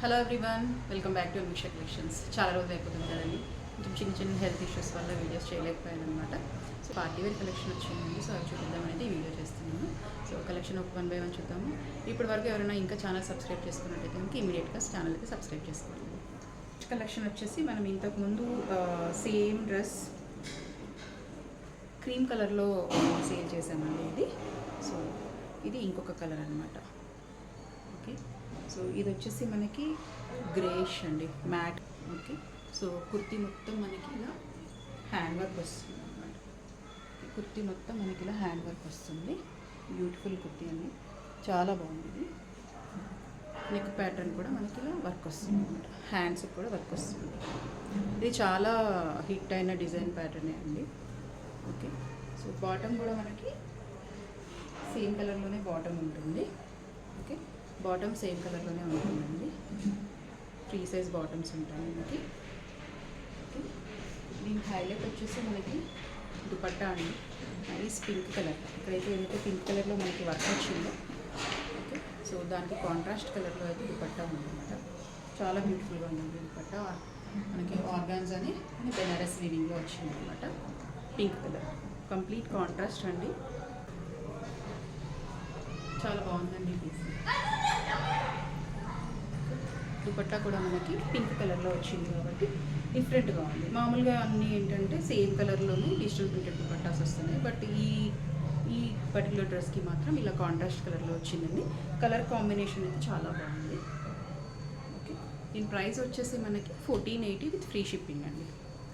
Hello everyone, welcome back to Amisha collections. చాలా రోజులు అయిపోతుంది కదండి, కొంచెం చిన్న చిన్న హెల్త్ ఇష్యూస్ వల్ల వీడియోస్ చేయలేకపోయాను అనమాట. సో పార్టీ వేర్ కలెక్షన్ వచ్చిందండి, సో అవి చూద్దామనేది ఈ వీడియో చేస్తున్నాను. సో కలెక్షన్ ఒక 1 by 1 చూద్దాము. ఇప్పటి వరకు ఎవరైనా ఇంకా ఛానల్ సబ్స్క్రైబ్ చేసుకున్నట్టయితే కనుక ఇమీడియట్గా ఛానల్కి సబ్స్క్రైబ్ చేసుకోండి. కలెక్షన్ వచ్చేసి మనం ఇంతకుముందు సేమ్ డ్రెస్ క్రీమ్ కలర్లో సేల్ చేసామండి ఇది. సో ఇది ఇంకొక కలర్ అనమాట. ఓకే, సో ఇది వచ్చేసి మనకి గ్రేష్ అండి, మ్యాట్. ఓకే, సో కుర్తీ మొత్తం మనకి ఇలా హ్యాండ్ వర్క్ వస్తుంది అనమాట. కుర్తీ మొత్తం మనకి ఇలా హ్యాండ్ వర్క్ వస్తుంది. బ్యూటిఫుల్ కుర్తీ అండి, చాలా బాగుంది. నెక్ ప్యాటర్న్ కూడా మనకి ఇలా వర్క్ వస్తుంది అనమాట, హ్యాండ్స్ కూడా వర్క్ వస్తుంది. ఇది చాలా హిట్ అయిన డిజైన్ ప్యాటర్నే అండి. ఓకే, సో బాటమ్ కూడా మనకి సేమ్ కలర్లోనే బాటమ్ ఉంటుంది. ఓకే, బాటమ్ సేమ్ కలర్లోనే ఉంటుందండి. ఫ్రీ సైజ్ బాటమ్స్ ఉంటాయి మనకి. ఓకే, దీని హైలైట్ వచ్చేసి మనకి దుపట్టా అండి, నైస్ పింక్ కలర్. ఇక్కడైతే ఏదైతే పింక్ కలర్లో మనకి వర్క్ వచ్చిందో, ఓకే, సో దానికి కాంట్రాస్ట్ కలర్లో అయితే దుపట్టా ఉందన్నమాట. చాలా బ్యూటిఫుల్గా ఉంటుంది దుపట్టా. మనకి ఆర్గాన్స్ అని బెనారస్ వీవింగ్లో వచ్చింది అనమాట. పింక్ కలర్ కంప్లీట్ కాంట్రాస్ట్ అండి, చాలా బాగుందండి పీస్. దుపట్టా కూడా మనకి పింక్ కలర్లో వచ్చింది కాబట్టి డిఫరెంట్గా ఉంది. మామూలుగా అన్నీ ఏంటంటే సేమ్ కలర్లోనే డిజిటల్ ప్రింటెడ్ దుపట్టాస్ వస్తున్నాయి, బట్ ఈ పర్టికులర్ డ్రెస్కి మాత్రం ఇలా కాంట్రాస్ట్ కలర్లో వచ్చిందండి. కలర్ కాంబినేషన్ అయితే చాలా బాగుంది. ఓకే, దీని ప్రైస్ వచ్చేసి మనకి 1480 విత్ ఫ్రీ షిప్పింగ్ అండి.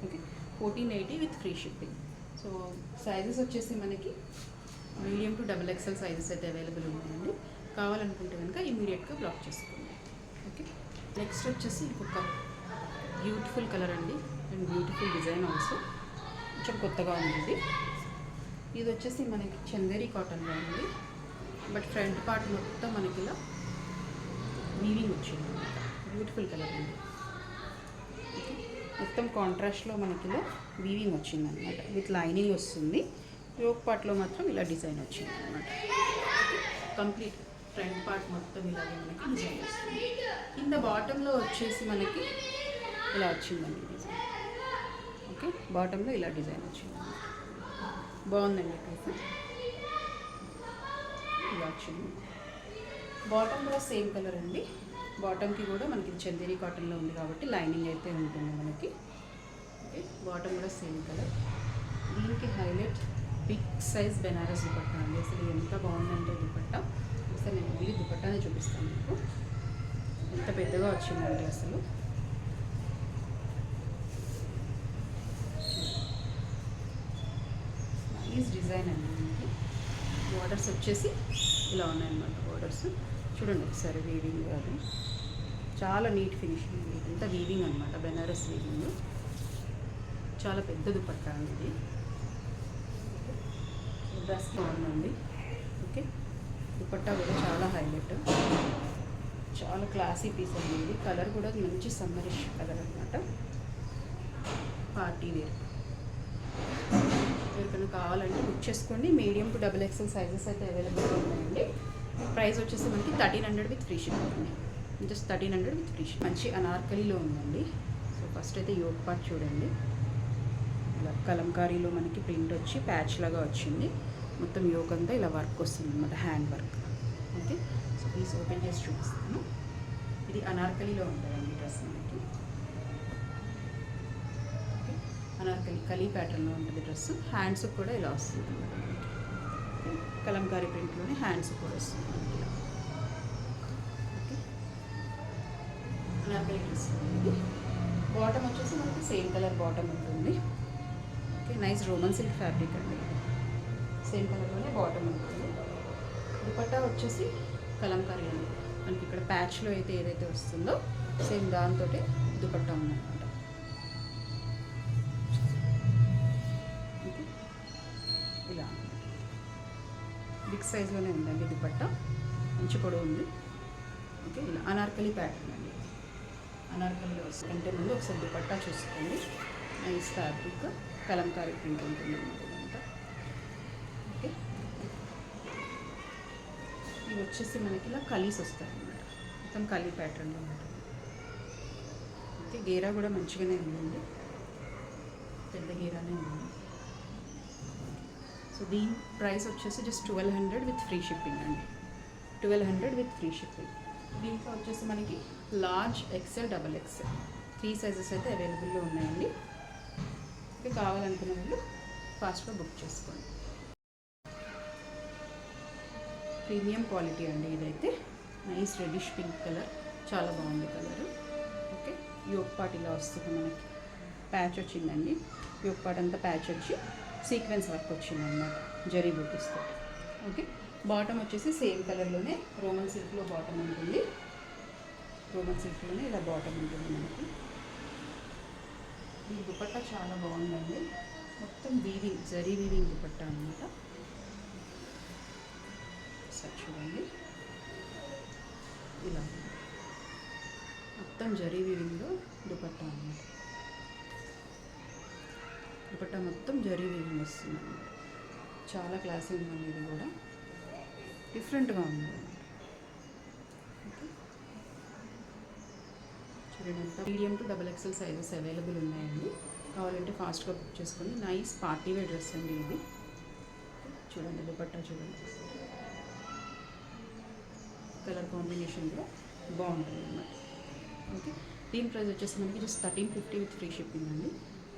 Okay, 1480 with free shipping. So sizes వచ్చేసి మనకి మీడియం టు XXL సైజెస్ అయితే అవైలబుల్ ఉన్నాయండి. కావాలనుకుంటే కనుక ఇమీడియట్గా బ్లాక్ చేసుకోండి. ఓకే, నెక్స్ట్ వచ్చేసి ఇంకొక బ్యూటిఫుల్ కలర్ అండి, అండ్ బ్యూటిఫుల్ డిజైన్ ఆల్సో. కొంచెం కొత్తగా ఉంది. ఇది వచ్చేసి మనకి చందేరి కాటన్లో ఉంది, బట్ ఫ్రంట్ పార్ట్ మొత్తం మనకి ఇలా వీవింగ్ వచ్చింది అనమాట. బ్యూటిఫుల్ కలర్ అండి. ఓకే, మొత్తం కాంట్రాస్ట్లో మనకి ఇలా వీవింగ్ వచ్చింది అనమాట, విత్ లైనింగ్ వస్తుంది. యోక్ పార్ట్లో మాత్రం ఇలా డిజైన్ వచ్చింది అనమాట. కంప్లీట్ ఫ్రంట్ పార్ట్ మొత్తం ఇలాగే మనకి డిజైన్ వస్తుంది. కింద బాటంలో వచ్చేసి మనకి ఇలా వచ్చిందండి డిజైన్. ఓకే, బాటంలో ఇలా డిజైన్ వచ్చింది, బాగుందండి పీస్. ఇలా వచ్చింది. బాటమ్ కూడా సేమ్ కలర్ అండి. బాటమ్కి కూడా మనకి చందేరి కాటన్లో ఉంది కాబట్టి లైనింగ్ అయితే ఉంటుంది మనకి. ఓకే, బాటమ్ కూడా సేమ్ కలర్. దీనికి highlight big size Banaras dupatta అండి. అసలు ఎంత బాగుందంటే దుపట్టా, అసలు నేను ఓన్లీ దుపట్టానే చూపిస్తాను మీకు. ఎంత పెద్దగా వచ్చిందంటే అసలు నైస్ డిజైన్ అండి. మనకి బోర్డర్స్ వచ్చేసి ఇలా ఉన్నాయన్నమాట. బోర్డర్స్ చూడండి ఒకసారి, వీవింగ్ అది చాలా నీట్ ఫినిషింగ్. ఇదంతా వీవింగ్ అనమాట, బెనారస్ వీవింగ్. చాలా పెద్ద దుపట్టా అండి ఇది. డ్రెస్ బాగుందండి. ఓకే, దుపట్టా కూడా చాలా హైలైట్, చాలా క్లాసీ పీస్ అండి ఇది. కలర్ కూడా మంచి సమ్మరిష్ కలర్ అనమాట, పార్టీ వేర్. ఎవరికైనా కావాలంటే బుక్ చేసుకోండి. మీడియం టు XXL సైజెస్ అయితే అవైలబుల్గా ఉన్నాయండి. ప్రైస్ వచ్చేసి మనకి 1300 విత్ ఫ్రీ షిప్పింగ్ అండి. Just 1300 with free ship. మంచి అనార్కలీలో ఉందండి. సో ఫస్ట్ అయితే యోక్ పార్ట్ చూడండి, ఇలా కలంకారీలో మనకి ప్రింట్ వచ్చి ప్యాచ్ లాగా వచ్చింది. మొత్తం యోక్ అంతా ఇలా వర్క్ వస్తుంది అనమాట, hand work. Okay, so please open చేసి చూపిస్తాను. ఇది అనార్కలీలో ఉంటుందండి డ్రెస్ మనకి. ఓకే, అనార్కలి కలీ ప్యాటర్న్లో ఉంటుంది డ్రెస్. హ్యాండ్స్ కూడా ఇలా వస్తుంది అనమాట మనకి. కలంకారీ ప్రింట్లోనే హ్యాండ్స్ కూడా వస్తుంది మనకి ఇలా. ఓకే, అనార్కలి డ్రెస్ ఇది. బాటమ్ వచ్చేసి మనకి సేమ్ కలర్ బాటమ్ ఉంటుంది. Okay, nice Roman silk fabric అండి, సేమ్ కలర్లోనే బాటమ్ ఉంటుంది. దుపట్టా వచ్చేసి కలంకారీ అండి. మనకి ఇక్కడ ప్యాచ్లో అయితే ఏదైతే వస్తుందో సేమ్ దాంతో దుపట్టా ఉందన్నమాట. ఓకే, ఇలా బిగ్ సైజ్లోనే ఉందండి దుపట్టా, మంచి పొడవు ఉంది. ఓకే, ఇలా అనార్కలి ప్యాటర్న్ అండి. అనార్కలిలో వస్తుంది అంటే ముందు ఒకసారి దుపట్టా చూసుకోండి. నైస్ ఫ్యాబ్రిక్, కలంకారీ ప్రింట్ ఉంటుంది అన్నమాట ఇదంతా. ఓకే, ఇవి వచ్చేసి మనకి ఇలా కలీస్ వస్తాయి అన్నమాట. మొత్తం కలీ ప్యాటర్న్లో ఉంటుంది. ఓకే, గేరా కూడా మంచిగానే ఉందండి, పెద్ద గేరానే ఉంది. సో దీని ప్రైస్ వచ్చేసి జస్ట్ 1200 విత్ ఫ్రీ షిప్పింగ్ అండి. 1200 విత్ ఫ్రీ షిప్పింగ్. దీంట్లో వచ్చేసి మనకి large, XL, double XL 3 sizes అయితే అవైలబుల్లో ఉన్నాయండి. ఓకే, కావాలనుకున్న వాళ్ళు ఫాస్ట్గా బుక్ చేసుకోండి. ప్రీమియం క్వాలిటీ అండి ఇదైతే. నైస్ రెడిష్ పింక్ కలర్, చాలా బాగుంది కలరు. ఓకే, యోగ్ పార్ట్ ఇలా వస్తుంది మనకి, ప్యాచ్ వచ్చిందండి. యోగ్ పార్ట్ అంతా ప్యాచ్ వచ్చి సీక్వెన్స్ వర్క్ వచ్చిందన్నమాట జరీ బూటీస్తో. ఓకే, బాటమ్ వచ్చేసి సేమ్ కలర్లోనే రోమన్ సిల్క్లో బాటమ్ ఉంటుంది. రోమన్ సిల్క్లోనే ఇలా బాటమ్ ఉంటుంది మనకి. ఈ దుపట్టా చాలా బాగుందండి, మొత్తం వీవింగ్, జరీ వీవింగ్ దుపట్టా అనమాట. సార్ చూడండి, ఇలా మొత్తం జరీ వీవింగ్లో దుపట్టా అనమాట. దుపట్టా మొత్తం జరీ వీవింగ్ వస్తుంది అనమాట. చాలా క్లాసీ ఉందండి, ఇది కూడా డిఫరెంట్గా ఉంది అనమాట. ఓకే, చూడండి అంతా medium to double XL sizes available ఉన్నాయండి. కావాలంటే ఫాస్ట్గా బుక్ చేసుకొని. నైస్ పార్టీ వేర్ డ్రెస్ అండి ఇది. చూడండి దుపట్టా చూడండి, కలర్ కాంబినేషన్ కూడా బాగుంటుంది అన్నమాట. ఓకే, దీని ప్రైస్ వచ్చేసి మనకి జస్ట్ 1350 విత్ ఫ్రీ షిప్పింగ్ అండి.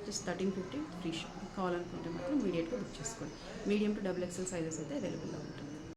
Just 1350 with free shipping. కావాలనుకుంటే మాత్రం ఇమీడియట్గా బుక్ చేసుకోండి. Medium to double XL sizes అయితే అవైలబుల్లో ఉంటుంది.